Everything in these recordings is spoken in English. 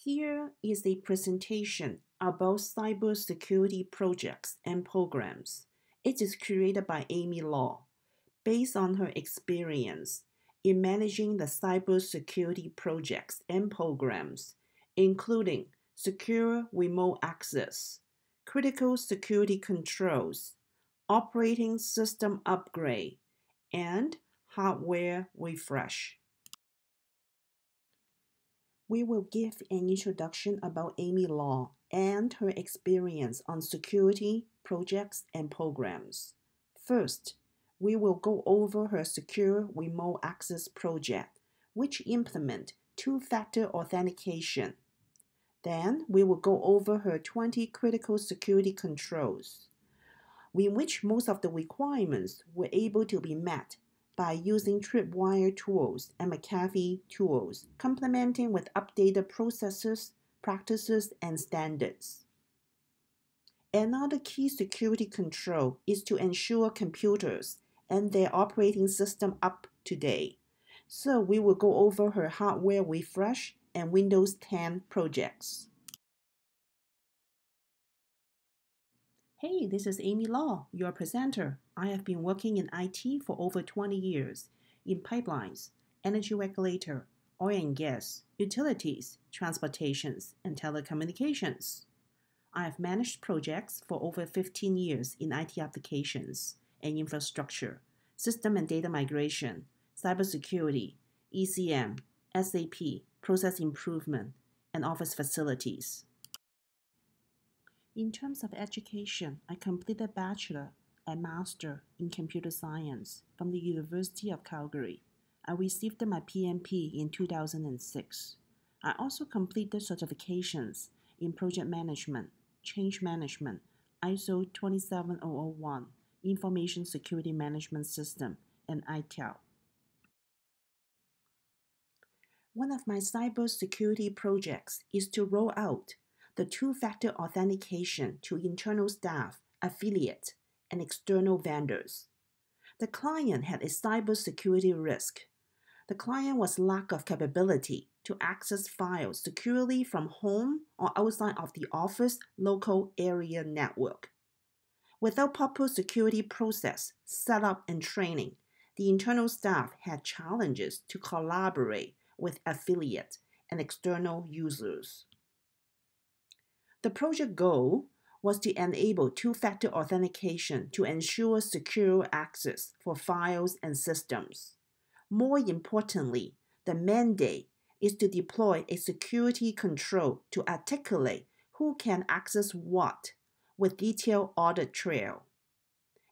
Here is a presentation about cybersecurity projects and programs. It is created by Amy Law, based on her experience in managing the cybersecurity projects and programs, including secure remote access, critical security controls, operating system upgrade, and hardware refresh. We will give an introduction about Amy Law and her experience on security projects and programs. First, we will go over her secure remote access project, which implement two-factor authentication. Then we will go over her 20 critical security controls, in which most of the requirements were able to be met by using tripwire tools and McAfee tools, complementing with updated processes, practices, and standards. Another key security control is to ensure computers and their operating system up to date. So we will go over her hardware refresh and Windows 10 projects. Hey, this is Amy Law, your presenter. I have been working in IT for over 20 years in pipelines, energy regulator, oil and gas, utilities, transportations, and telecommunications. I have managed projects for over 15 years in IT applications and infrastructure, system and data migration, cybersecurity, ECM, SAP, process improvement, and office facilities. In terms of education, I completed bachelor and master in computer science from the University of Calgary. I received my PMP in 2006. I also completed certifications in project management, change management, ISO 27001, Information Security Management System, and ITIL. One of my cybersecurity projects is to roll out the two-factor authentication to internal staff, affiliates, and external vendors. The client had a cybersecurity risk. The client was lack of capability to access files securely from home or outside of the office local area network. Without proper security process, setup, and training, the internal staff had challenges to collaborate with affiliates and external users. The project goal was to enable two-factor authentication to ensure secure access for files and systems. More importantly, the mandate is to deploy a security control to articulate who can access what with detailed audit trail.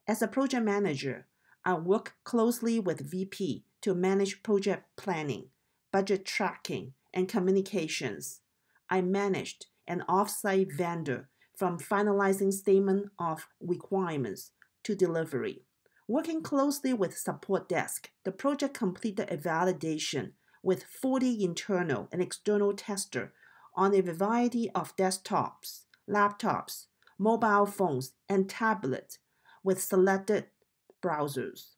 As a project manager, I work closely with VP to manage project planning, budget tracking, and communications. I managed an off-site vendor from finalizing statement of requirements to delivery. Working closely with support desk, the project completed a validation with 40 internal and external testers on a variety of desktops, laptops, mobile phones, and tablets with selected browsers.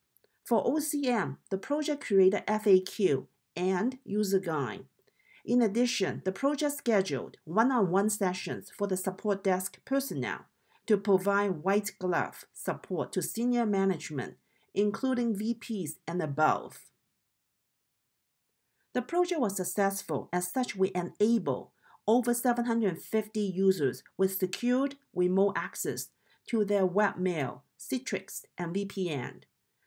For OCM, the project created FAQ and user guide. In addition, the project scheduled one-on-one sessions for the support desk personnel to provide white glove support to senior management, including VPs and above. The project was successful. As such, we enabled over 750 users with secured remote access to their webmail, Citrix, and VPN.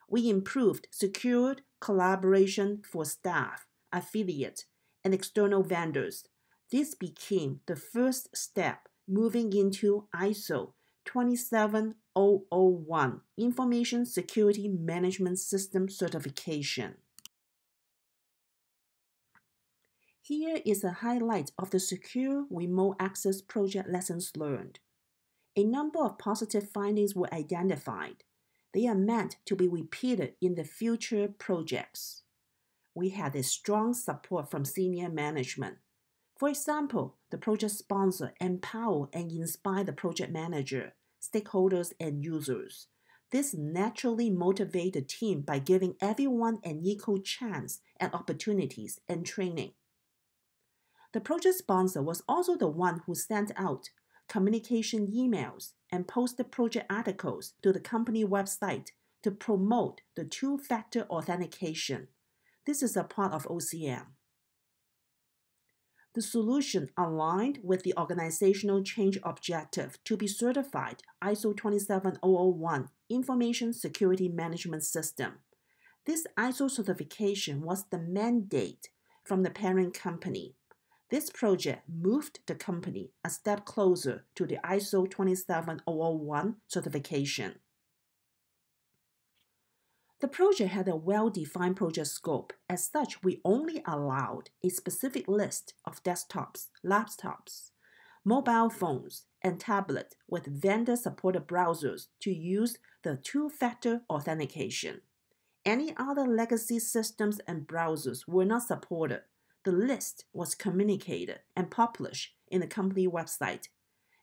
We improved secured collaboration for staff, affiliates, and external vendors. This became the first step moving into ISO 27001 Information Security Management System certification. Here is a highlight of the Secure Remote Access Project lessons learned. A number of positive findings were identified. They are meant to be repeated in the future projects. We had a strong support from senior management. For example, the project sponsor empowered and inspired the project manager, stakeholders, and users. This naturally motivates the team by giving everyone an equal chance and opportunities and training. The project sponsor was also the one who sent out communication emails and posted project articles to the company website to promote the two-factor authentication. This is a part of OCM. The solution aligned with the organizational change objective to be certified ISO 27001 Information Security Management System. This ISO certification was the mandate from the parent company. This project moved the company a step closer to the ISO 27001 certification. The project had a well-defined project scope. As such, we only allowed a specific list of desktops, laptops, mobile phones, and tablets with vendor-supported browsers to use the two-factor authentication. Any other legacy systems and browsers were not supported. The list was communicated and published in the company website.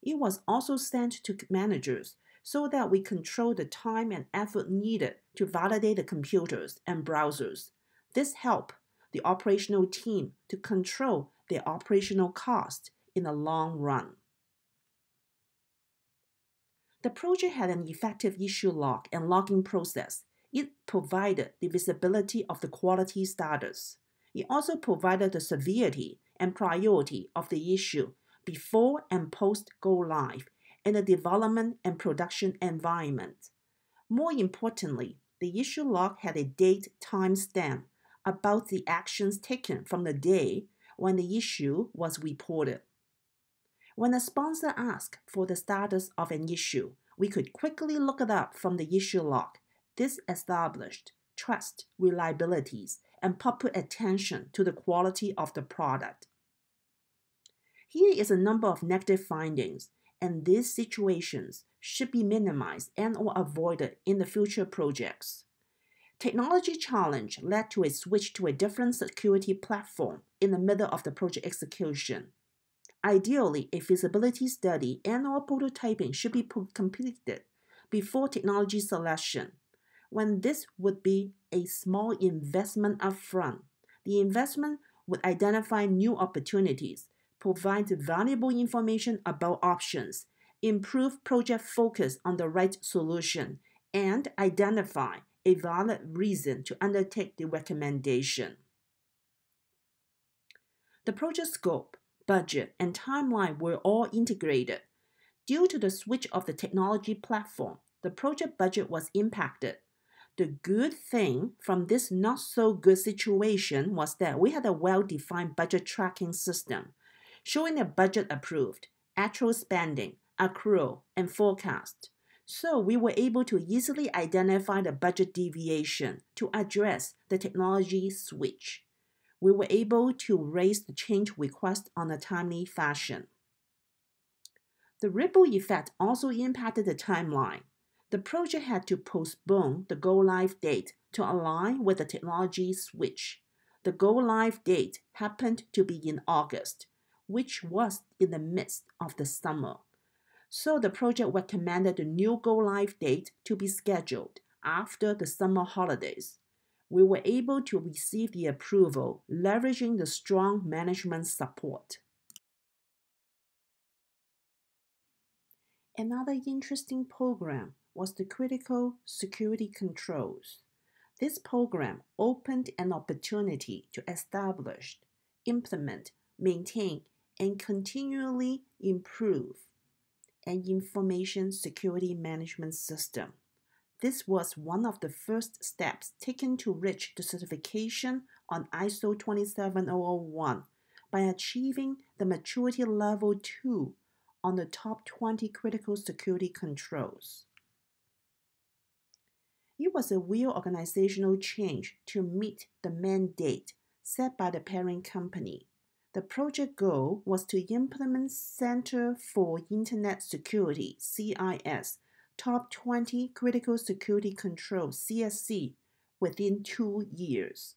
It was also sent to managers so that we control the time and effort needed to validate the computers and browsers. This helped the operational team to control their operational cost in the long run. The project had an effective issue log and logging process. It provided the visibility of the quality status. It also provided the severity and priority of the issue before and post go live in the development and production environment. More importantly, the issue log had a date timestamp about the actions taken from the day when the issue was reported. When a sponsor asked for the status of an issue, we could quickly look it up from the issue log. This established trust, reliabilities, and public attention to the quality of the product. Here is a number of negative findings, and these situations should be minimized and/or avoided in the future projects. Technology challenge led to a switch to a different security platform in the middle of the project execution. Ideally, a feasibility study and/or prototyping should be completed before technology selection. When this would be a small investment upfront, the investment would identify new opportunities, provide valuable information about options, improve project focus on the right solution, and identify a valid reason to undertake the recommendation. The project scope, budget, and timeline were all integrated. Due to the switch of the technology platform, the project budget was impacted. The good thing from this not-so-good situation was that we had a well-defined budget tracking system, showing a budget approved, actual spending, accrual, and forecast. So we were able to easily identify the budget deviation to address the technology switch. We were able to raise the change request on a timely fashion. The ripple effect also impacted the timeline. The project had to postpone the go-live date to align with the technology switch. The go-live date happened to be in August, which was in the midst of the summer. So the project recommended the new go-live date to be scheduled after the summer holidays. We were able to receive the approval, leveraging the strong management support. Another interesting program was the critical security controls. This program opened an opportunity to establish, implement, maintain, and continually improve an information security management system. This was one of the first steps taken to reach the certification on ISO 27001 by achieving the maturity level 2 on the top 20 critical security controls. It was a real organizational change to meet the mandate set by the parent company. The project goal was to implement Center for Internet Security, CIS, top 20 critical security controls, CSC, within 2 years.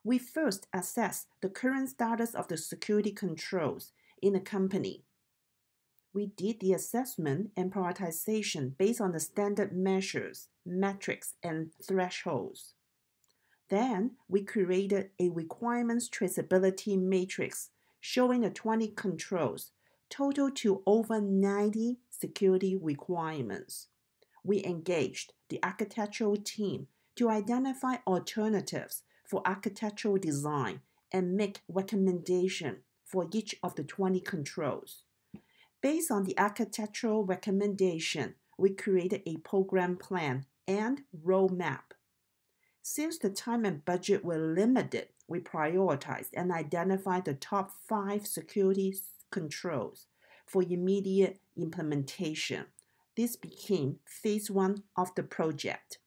We first assessed the current status of the security controls in the company. We did the assessment and prioritization based on the standard measures, metrics, and thresholds. Then, we created a requirements traceability matrix showing the 20 controls, total to over 90 security requirements. We engaged the architectural team to identify alternatives for architectural design and make recommendations for each of the 20 controls. Based on the architectural recommendation, we created a program plan and roadmap. Since the time and budget were limited, we prioritized and identified the top 5 security controls for immediate implementation. This became phase 1 of the project.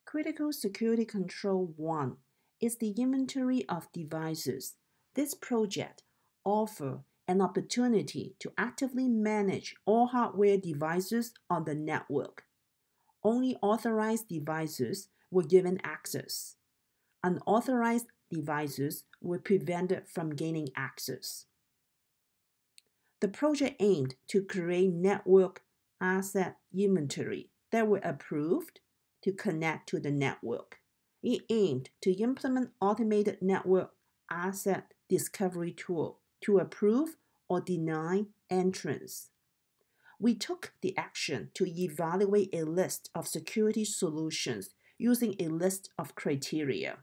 Critical Security Control 1 is the inventory of devices. This project offers an opportunity to actively manage all hardware devices on the network. Only authorized devices were given access. Unauthorized devices were prevented from gaining access. The project aimed to create network asset inventory that were approved to connect to the network. It aimed to implement automated network asset discovery tool to approve or deny entrance. We took the action to evaluate a list of security solutions using a list of criteria.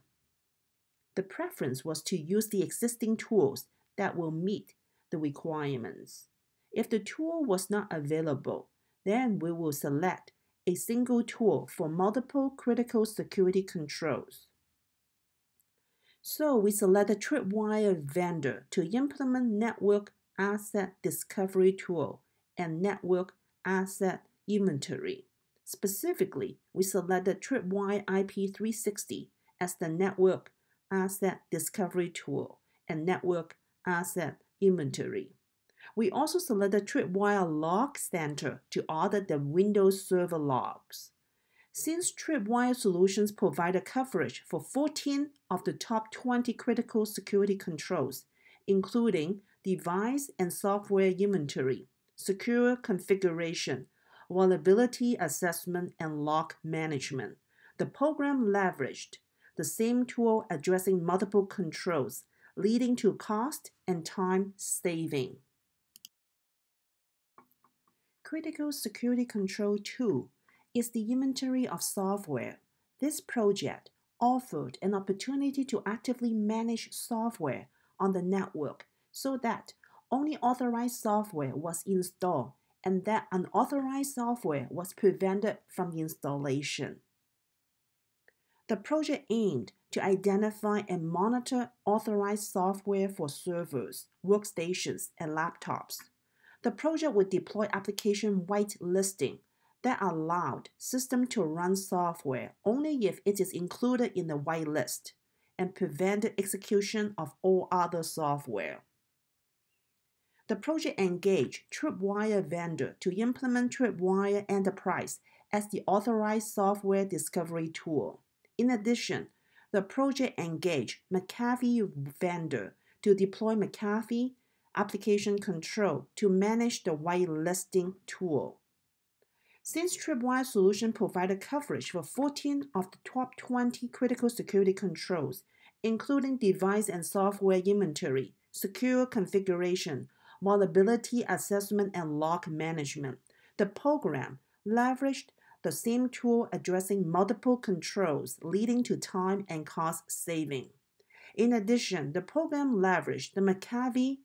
The preference was to use the existing tools that will meet the requirements. If the tool was not available, then we will select a single tool for multiple critical security controls. So we selected Tripwire vendor to implement network asset discovery tool and network asset inventory. Specifically, we selected Tripwire Ep020 as the network asset discovery tool and network asset inventory. We also selected Tripwire Log Center to audit the Windows Server logs. Since Tripwire solutions provided coverage for 14 of the top 20 critical security controls, including device and software inventory, secure configuration, vulnerability assessment, and log management, the program leveraged the same tool addressing multiple controls, leading to cost and time saving. Critical Security Control 2 is the inventory of software. This project offered an opportunity to actively manage software on the network so that only authorized software was installed and that unauthorized software was prevented from installation. The project aimed to identify and monitor authorized software for servers, workstations, and laptops. The project would deploy application whitelisting that allowed system to run software only if it is included in the whitelist and prevented execution of all other software. The project engaged Tripwire vendor to implement Tripwire Enterprise as the authorized software discovery tool. In addition, the project engaged McAfee vendor to deploy McAfee application control to manage the whitelisting tool. Since Tripwire solution provided coverage for 14 of the top 20 critical security controls, including device and software inventory, secure configuration, vulnerability assessment, and log management, the program leveraged the same tool addressing multiple controls, leading to time and cost saving. In addition, the program leveraged the McAfee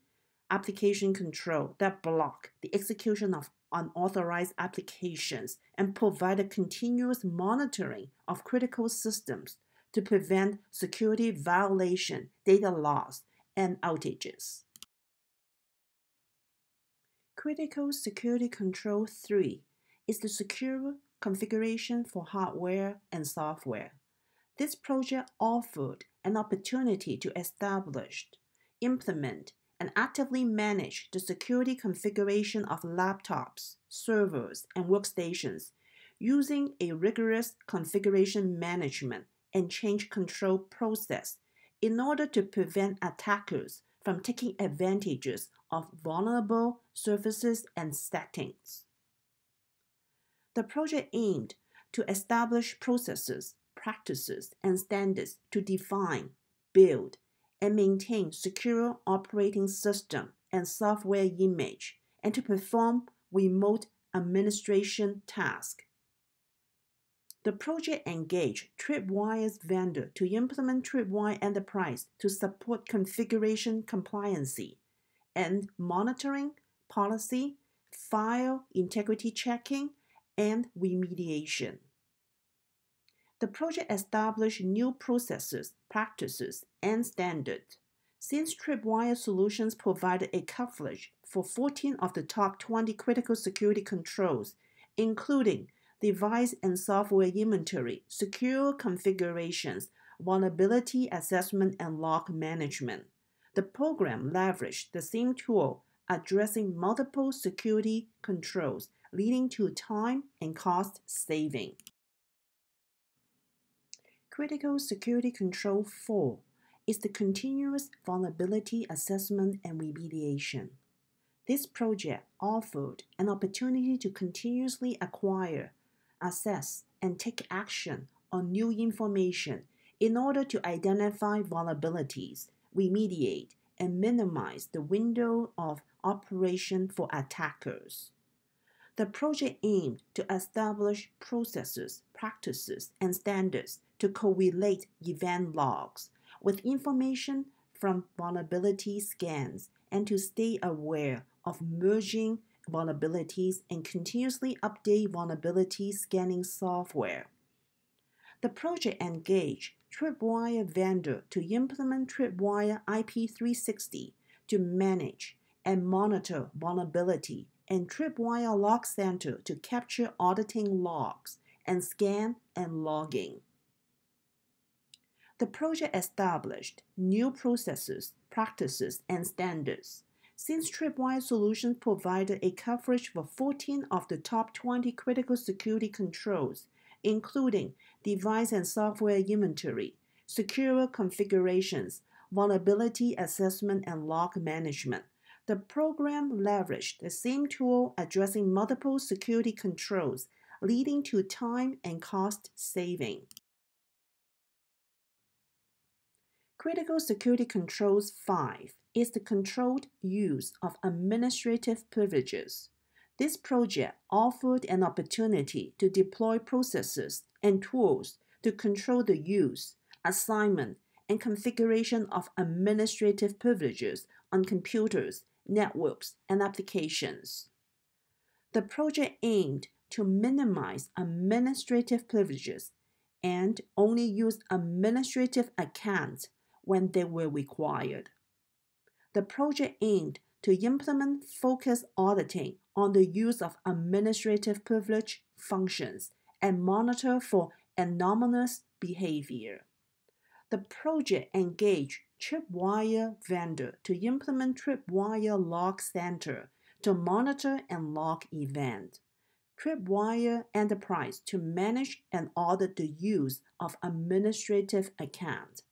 application control that blocked the execution of unauthorized applications and provided continuous monitoring of critical systems to prevent security violation, data loss, and outages. Critical Security Control 3 is the secure configuration for hardware and software. This project offered an opportunity to establish, implement, and actively manage the security configuration of laptops, servers, and workstations using a rigorous configuration management and change control process in order to prevent attackers from taking advantages of vulnerable services and settings. The project aimed to establish processes, practices, and standards to define, build, and maintain secure operating system and software image, and to perform remote administration tasks. The project engaged Tripwire's vendor to implement Tripwire Enterprise to support configuration compliancy and monitoring, policy, file integrity checking, and remediation. The project established new processes, practices, and standards. Since Tripwire Solutions provided a coverage for 14 of the top 20 critical security controls, including device and software inventory, secure configurations, vulnerability assessment, and log management, the program leveraged the same tool, addressing multiple security controls, leading to time and cost saving. Critical Security Control 4 is the continuous vulnerability assessment and remediation. This project offered an opportunity to continuously acquire, assess, and take action on new information in order to identify vulnerabilities, remediate, and minimize the window of operation for attackers. The project aimed to establish processes, practices, and standards to correlate event logs with information from vulnerability scans and to stay aware of merging vulnerabilities and continuously update vulnerability scanning software. The project engaged Tripwire vendor to implement Tripwire Ep020 to manage and monitor vulnerability and Tripwire Log Center to capture auditing logs and scan and logging. The project established new processes, practices, and standards. Since Tripwire Solutions provided a coverage for 14 of the top 20 critical security controls, including device and software inventory, secure configurations, vulnerability assessment, and log management, the program leveraged the same tool addressing multiple security controls, leading to time and cost saving. Critical Security Controls 5 is the controlled use of administrative privileges. This project offered an opportunity to deploy processes and tools to control the use, assignment, and configuration of administrative privileges on computers, networks, and applications. The project aimed to minimize administrative privileges and only use administrative accounts when they were required. The project aimed to implement focused auditing on the use of administrative privilege functions and monitor for anomalous behavior. The project engaged Tripwire vendor to implement Tripwire Log Center to monitor and log events, Tripwire Enterprise to manage and audit the use of administrative accounts.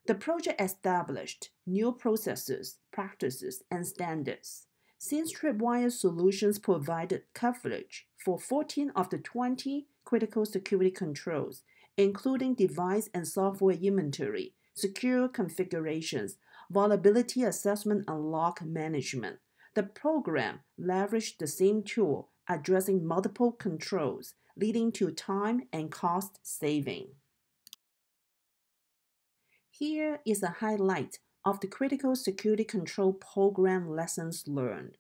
The project established new processes, practices, and standards. Since Tripwire Solutions provided coverage for 14 of the 20 critical security controls, including device and software inventory, secure configurations, vulnerability assessment, and log management, the program leveraged the same tool addressing multiple controls, leading to time and cost saving. Here is a highlight of the Critical Security Control Program lessons learned.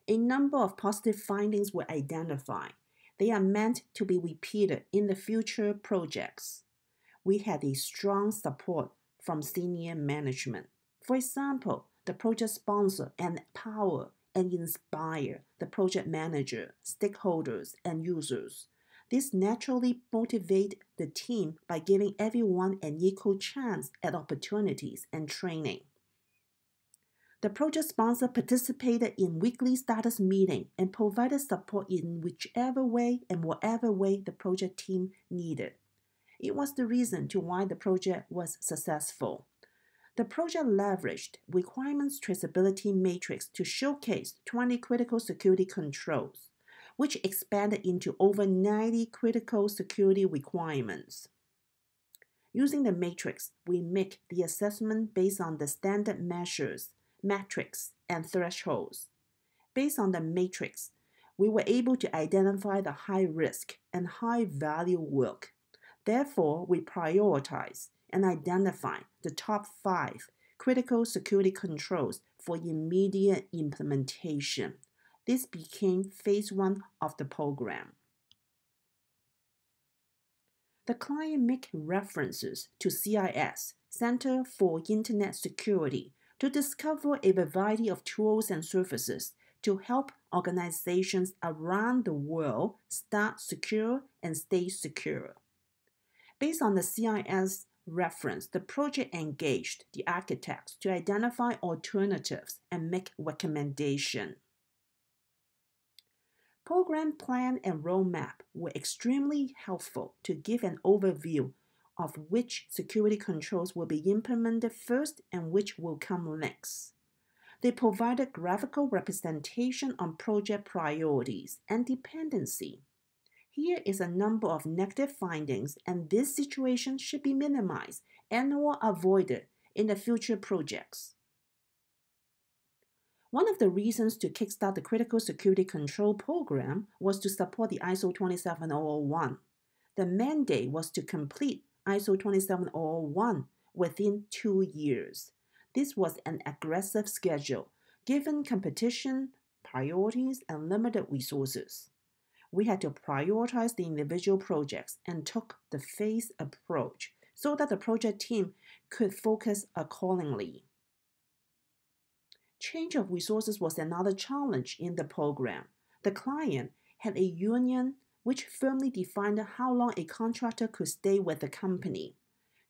A number of positive findings were identified. They are meant to be repeated in the future projects. We had a strong support from senior management. For example, the project sponsor empower and inspire the project manager, stakeholders, and users. This naturally motivates the team by giving everyone an equal chance at opportunities and training. The project sponsor participated in weekly status meetings and provided support in whichever way and whatever way the project team needed. It was the reason to why the project was successful. The project leveraged requirements traceability matrix to showcase 20 critical security controls, which expanded into over 90 critical security requirements. Using the matrix, we make the assessment based on the standard measures, metrics, and thresholds. Based on the matrix, we were able to identify the high risk and high value work. Therefore, we prioritize and identify the top 5 critical security controls for immediate implementation. This became phase 1 of the program. The client makes references to CIS, Center for Internet Security, to discover a variety of tools and services to help organizations around the world start secure and stay secure. Based on the CIS reference, the project engaged the architects to identify alternatives and make recommendations. Program plan and roadmap were extremely helpful to give an overview of which security controls will be implemented first and which will come next. They provided graphical representation on project priorities and dependency. Here is a number of negative findings, and this situation should be minimized and or avoided in the future projects. One of the reasons to kickstart the Critical Security Control Program was to support the ISO 27001. The mandate was to complete ISO 27001 within 2 years. This was an aggressive schedule, given competition, priorities, and limited resources. We had to prioritize the individual projects and took the phased approach so that the project team could focus accordingly. Change of resources was another challenge in the program. The client had a union which firmly defined how long a contractor could stay with the company.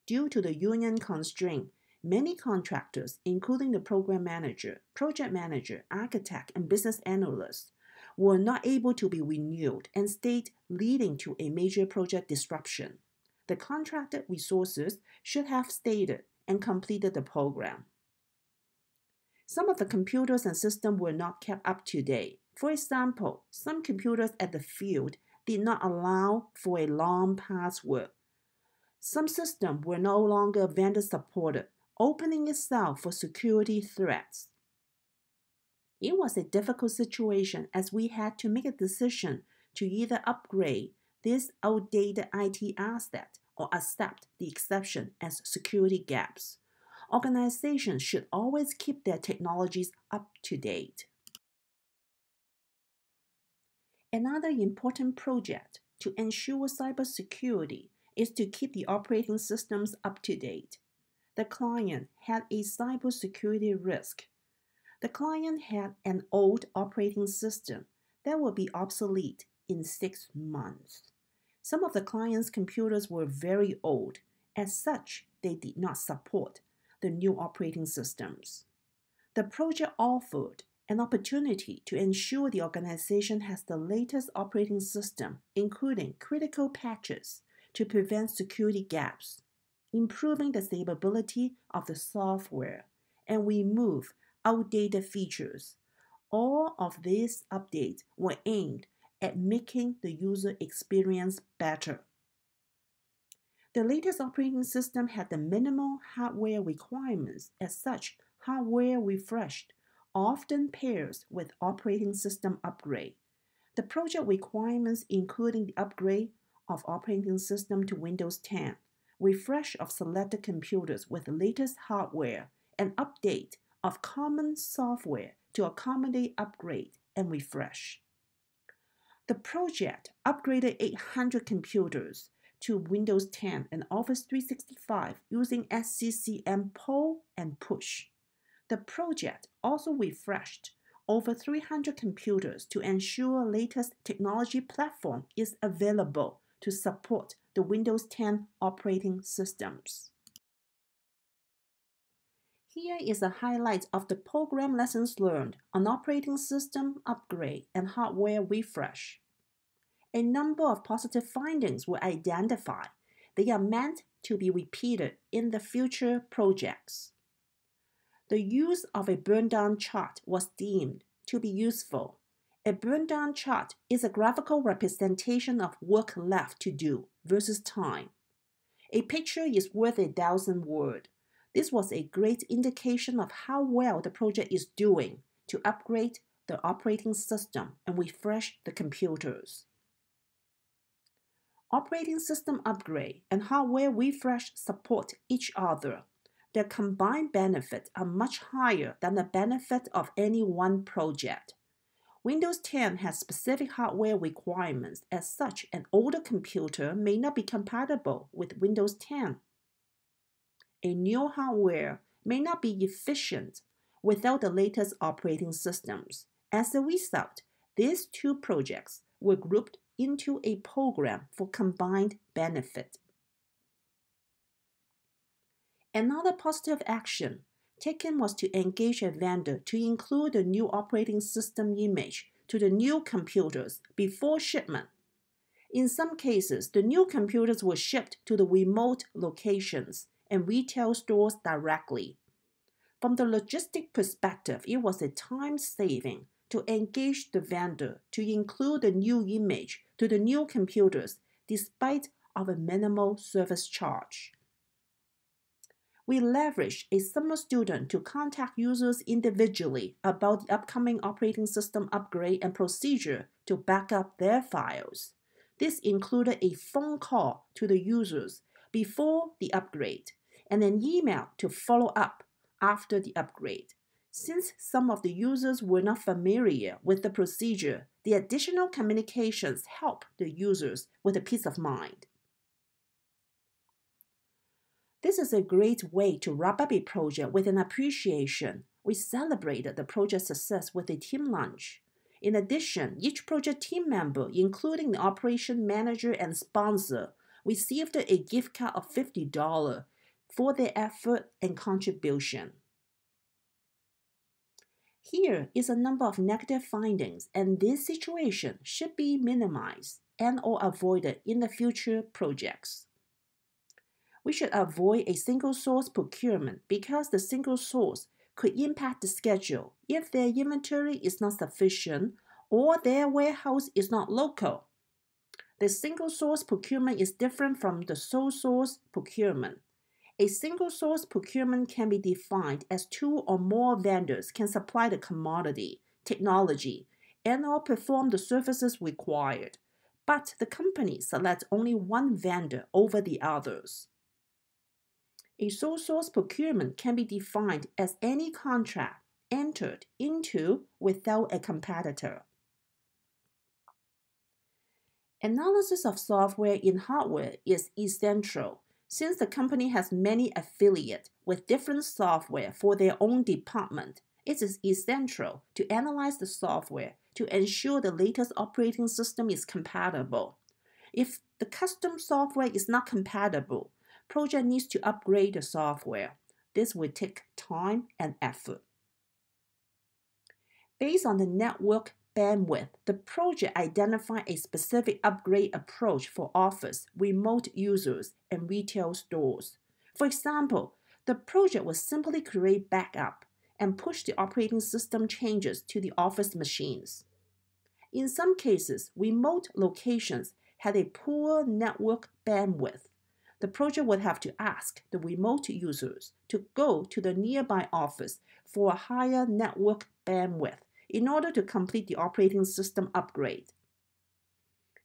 Due to the union constraint, many contractors, including the program manager, project manager, architect, and business analysts, were not able to be renewed and stayed, leading to a major project disruption. The contracted resources should have stayed and completed the program. Some of the computers and systems were not kept up to date. For example, some computers at the field did not allow for a long password. Some systems were no longer vendor supported, opening itself for security threats. It was a difficult situation as we had to make a decision to either upgrade this outdated IT asset or accept the exception as security gaps. Organizations should always keep their technologies up to date. Another important project to ensure cybersecurity is to keep the operating systems up to date. The client had a cybersecurity risk. The client had an old operating system that would be obsolete in 6 months. Some of the client's computers were very old. As such, they did not support the new operating systems. The project offered an opportunity to ensure the organization has the latest operating system, including critical patches to prevent security gaps, improving the stability of the software, and remove outdated features. All of these updates were aimed at making the user experience better. The latest operating system had the minimal hardware requirements. As such, hardware refreshed often pairs with operating system upgrade. The project requirements including the upgrade of operating system to Windows 10, refresh of selected computers with the latest hardware, and update of common software to accommodate upgrade and refresh. The project upgraded 800 computers to Windows 10 and Office 365 using SCCM pull and push. The project also refreshed over 300 computers to ensure latest technology platform is available to support the Windows 10 operating systems. Here is a highlight of the program lessons learned on operating system upgrade and hardware refresh. A number of positive findings were identified. They are meant to be repeated in the future projects. The use of a burn-down chart was deemed to be useful. A burn-down chart is a graphical representation of work left to do versus time. A picture is worth 1,000 words. This was a great indication of how well the project is doing to upgrade the operating system and refresh the computers. Operating system upgrade and hardware refresh support each other. Their combined benefits are much higher than the benefit of any one project. Windows 10 has specific hardware requirements. As such, an older computer may not be compatible with Windows 10. A new hardware may not be efficient without the latest operating systems. As a result, these two projects were grouped into a program for combined benefit. Another positive action taken was to engage a vendor to include the new operating system image to the new computers before shipment. In some cases, the new computers were shipped to the remote locations and retail stores directly. From the logistic perspective, it was a time saving to engage the vendor to include the new image to the new computers despite of a minimal service charge. We leveraged a summer student to contact users individually about the upcoming operating system upgrade and procedure to back up their files. This included a phone call to the users before the upgrade and an email to follow up after the upgrade. Since some of the users were not familiar with the procedure, the additional communications help the users with a peace of mind. This is a great way to wrap up a project with an appreciation. We celebrated the project success with a team lunch. In addition, each project team member, including the operation manager and sponsor, received a gift card of $50 for their effort and contribution. Here is a number of negative findings, and this situation should be minimized and/or avoided in the future projects. We should avoid a single source procurement because the single source could impact the schedule if their inventory is not sufficient or their warehouse is not local. The single source procurement is different from the sole source procurement. A single source procurement can be defined as two or more vendors can supply the commodity, technology, and/or perform the services required, but the company selects only one vendor over the others. A sole source procurement can be defined as any contract entered into without a competitor. Analysis of software in hardware is essential since the company has many affiliates with different software for their own department. It is essential to analyze the software to ensure the latest operating system is compatible. If the custom software is not compatible, project needs to upgrade the software. This will take time and effort. Based on the network bandwidth, the project identified a specific upgrade approach for office, remote users, and retail stores. For example, the project will simply create backup and push the operating system changes to the office machines. In some cases, remote locations had a poor network bandwidth. The project would have to ask the remote users to go to the nearby office for a higher network bandwidth in order to complete the operating system upgrade.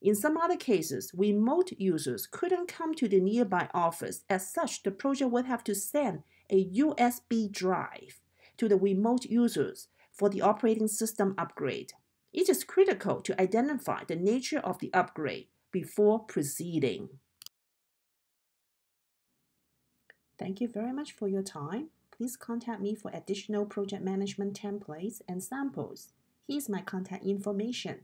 In some other cases, remote users couldn't come to the nearby office. As such, the project would have to send a USB drive to the remote users for the operating system upgrade. It is critical to identify the nature of the upgrade before proceeding. Thank you very much for your time. Please contact me for additional project management templates and samples. Here's my contact information.